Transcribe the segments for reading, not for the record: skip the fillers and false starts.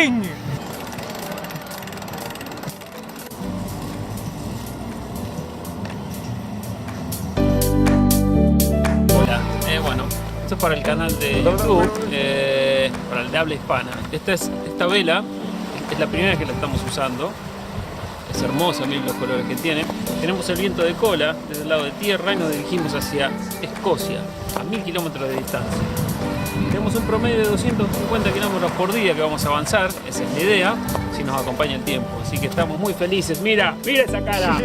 Viking! Hola, bueno, esto es para el canal de YouTube, para el de habla hispana. Esta vela es la primera vez que la estamos usando. Es hermosa, miren los colores que tiene. Tenemos el viento de cola desde el lado de tierra y nos dirigimos hacia Escocia, a 1000 kilómetros de distancia. Tenemos un promedio de 250 kilómetros por día que vamos a avanzar, esa es la idea, si nos acompaña el tiempo. Así que estamos muy felices. ¡Mira! ¡Mira esa cara!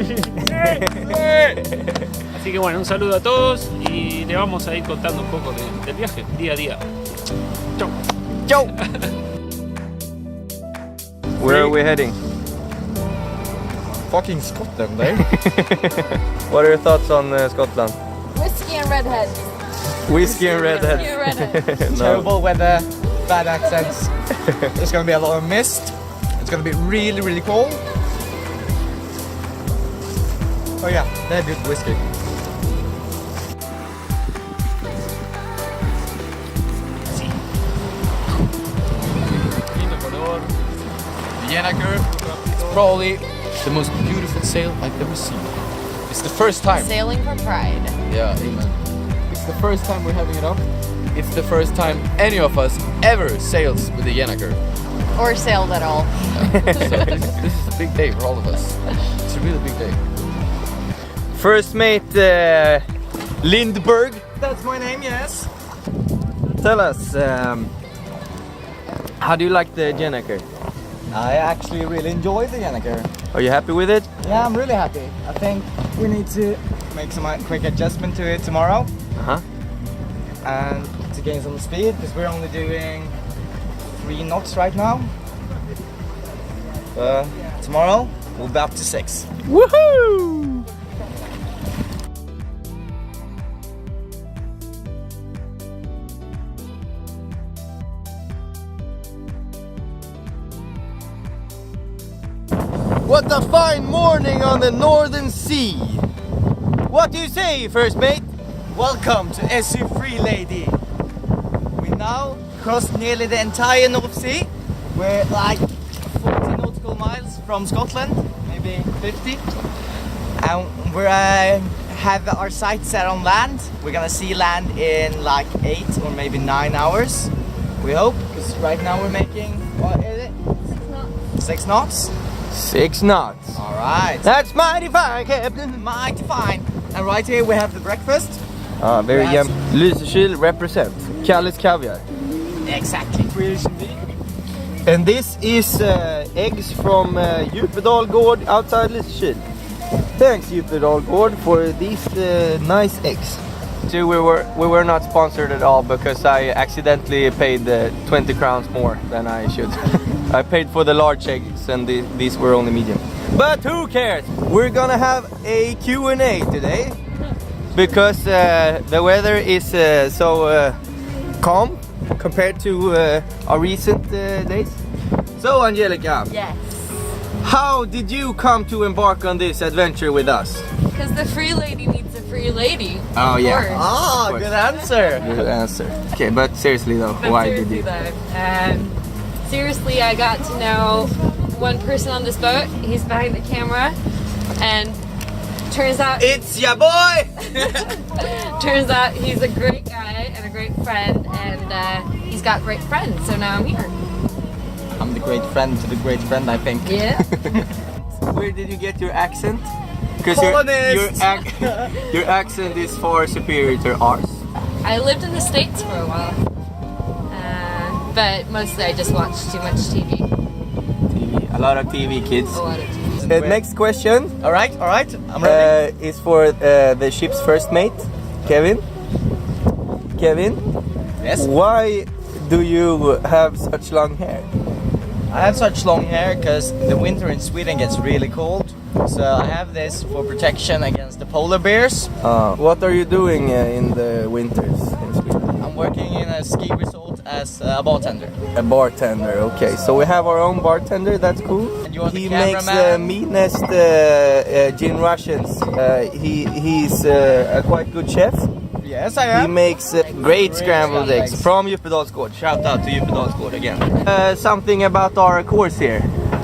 Así que bueno, un saludo a todos y le vamos a ir contando un poco del viaje, día a día. ¡Chau! Chau! Where are we heading? Fucking Scotland, eh? What are your thoughts on Scotland? Whiskey and redheads. Whiskey and redheads. Whiskey and redheads. Terrible weather, bad accents. There's gonna be a lot of mist. It's gonna be really, really cold. Oh yeah, they have good whiskey. Lindo color. Lysekil is probably the most beautiful sail I've ever seen. It's the first time. Sailing for pride. Yeah, amen. It's the first time we're having it up. It's the first time any of us ever sails with the Lysekil. Or sailed at all. So this is a big day for all of us. It's a really big day. First mate Lindberg. That's my name, yes. Tell us, how do you like the Lysekil? I actually really enjoy the Lysekil. Are you happy with it? Yeah, I'm really happy. I think we need to make some quick adjustment to it tomorrow. Uh-huh. And to gain some speed, because we're only doing 3 knots right now. Tomorrow we'll be up to 6. Woohoo! What a fine morning on the Northern Sea! What do you say, first mate? Welcome to SU Freelady. We now crossed nearly the entire North Sea. We're like 40 nautical miles from Scotland, maybe 50. And we have our sights set on land. We're gonna see land in like 8 or maybe 9 hours. We hope, because right now we're making, what is it? 6 knots. 6 knots. Alright. That's mighty fine, Captain. Mighty fine. And right here we have the breakfast. Very Yes. yum. Lysekil represent. Kalles Caviar. Exactly. Swedish indeed. And this is eggs from Djupedal Gård outside Lysekil. Thanks Djupedal Gård for these nice eggs. So we were not sponsored at all because I accidentally paid 20 crowns more than I should. I paid for the large eggs and these were only medium. But who cares? We're gonna have a Q&A today because the weather is so calm compared to our recent days. So Angelica, Yes. how did you come to embark on this adventure with us? Because the free lady needs a free lady. Oh of yeah. course. Ah, course. good answer. Good answer. Okay, but seriously though, But why did seriously you? though, seriously, I got to know one person on this boat. He's behind the camera, and turns out turns out he's a great guy and a great friend, and he's got great friends. So now I'm here. I'm the great friend to the great friend, I think. Yeah. Where did you get your accent? Because your your accent is far superior to ours. I lived in the States for a while, but mostly I just watched too much TV. TV, a lot of TV, kids. A lot of TV. Next question All right, I'm ready. is for the ship's first mate, Kevin. Kevin, Yes. why do you have such long hair? I have such long hair because the winter in Sweden gets really cold. So I have this for protection against the polar bears. What are you doing in the winters in Sweden? I'm working in a ski resort as a bartender. A bartender, okay. So we have our own bartender, that's cool. And you are the He makes the cameraman. meanest gin Russians. He's a quite good chef. Yes, I He am. makes great scrambled eggs from Djupedalsgård. Shout out to Djupedalsgård again. Something about our course here.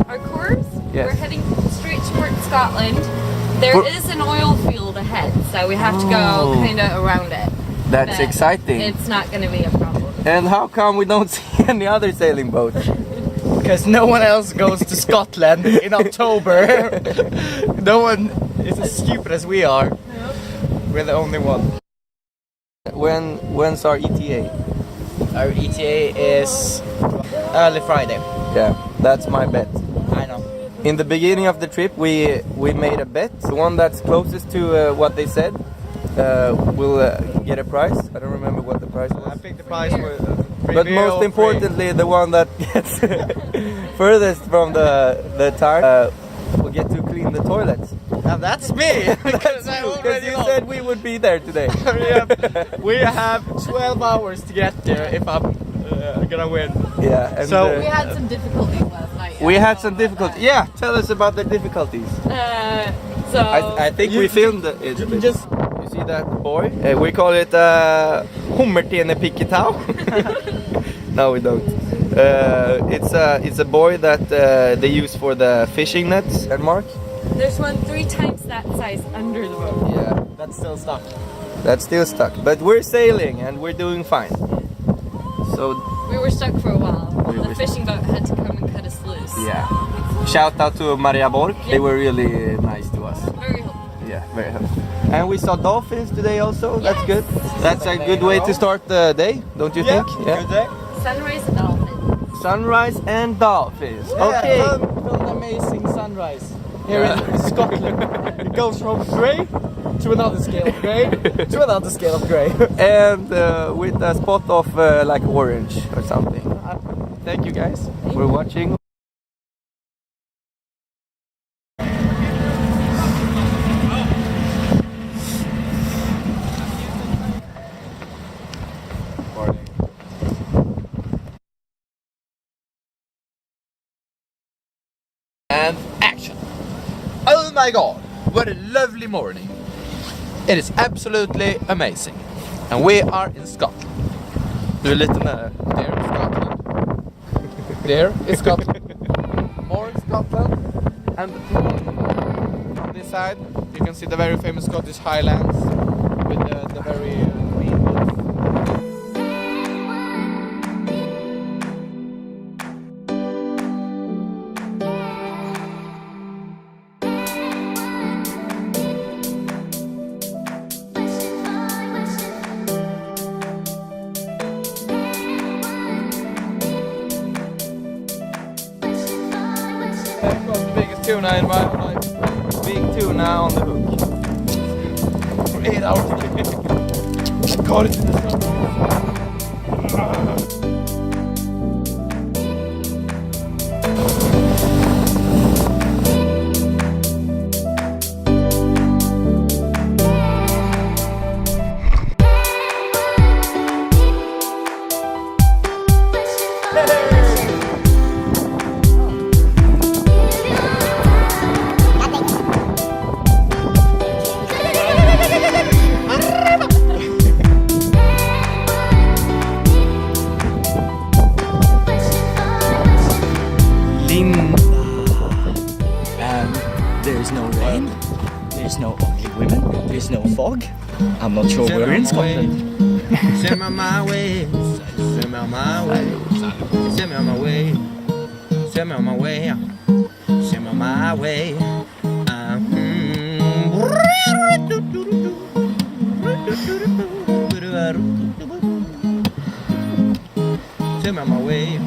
Our course, Yes. we're heading straight toward Scotland. There is an oil field ahead, so we have to go kind of around it. That's But exciting. It's not going to be a problem. And how come we don't see any other sailing boats? Because no one else goes to Scotland in October. No one is as stupid as we are. We're the only one. When's our ETA? Our ETA is early Friday. Yeah, that's my bet. I know. In the beginning of the trip, we made a bet. The one that's closest to what they said will get a prize. I don't remember what the prize was. I think the price was. But most importantly, the one that gets furthest from the time will get to clean the toilets. Now that's me. Because I Because already you know. said we would be there today. we have 12 hours to get there if I'm gonna win. Yeah. And, So- We had some difficulties last night. we had some difficulties. Yeah, tell us about the difficulties. So I think we filmed it. Just You see that boy? We call it hummertene pikketau. No, we don't. It's a buoy that they use for the fishing nets. Denmark. there's one 3 times that size under the boat. Yeah, that's still stuck. that's still stuck. But we're sailing and we're doing fine. So We were stuck for a while. We were The fishing boat had to come and cut us loose. yeah, shout out to Maria Borg. They were really nice to us. Very helpful. Yeah, very helpful. And we saw dolphins today also. That's Yes. good. That's a good way to start the day, don't you think? Good day. Sunrise and dolphin. Sunrise and dolphins. Yeah, Okay. an amazing sunrise here in Scotland. It goes from grey to another scale of grey to another scale of grey. And with a spot of like orange or something. Thank you guys for watching. And action! Oh my god, what a lovely morning! It is absolutely amazing. And we are in Scotland. Du är lite nära. There is Scotland. There is Scotland. More Scotland. And on this side, you can see the very famous Scottish Highlands with the very green woods. That was the biggest tuna in my whole life. Big tuna on the hook. For 8 hours. I caught it in the sun. Linda. And there's no rain, there's no ugly women, there's no fog. I'm not sure we're in Scotland. Send me on my way. Send me on my way. Send me on my way. Send me on my way. Send me on my way. Send me on my way.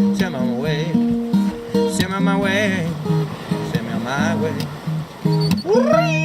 Send me on my way. Send me on my way. Send me on my way.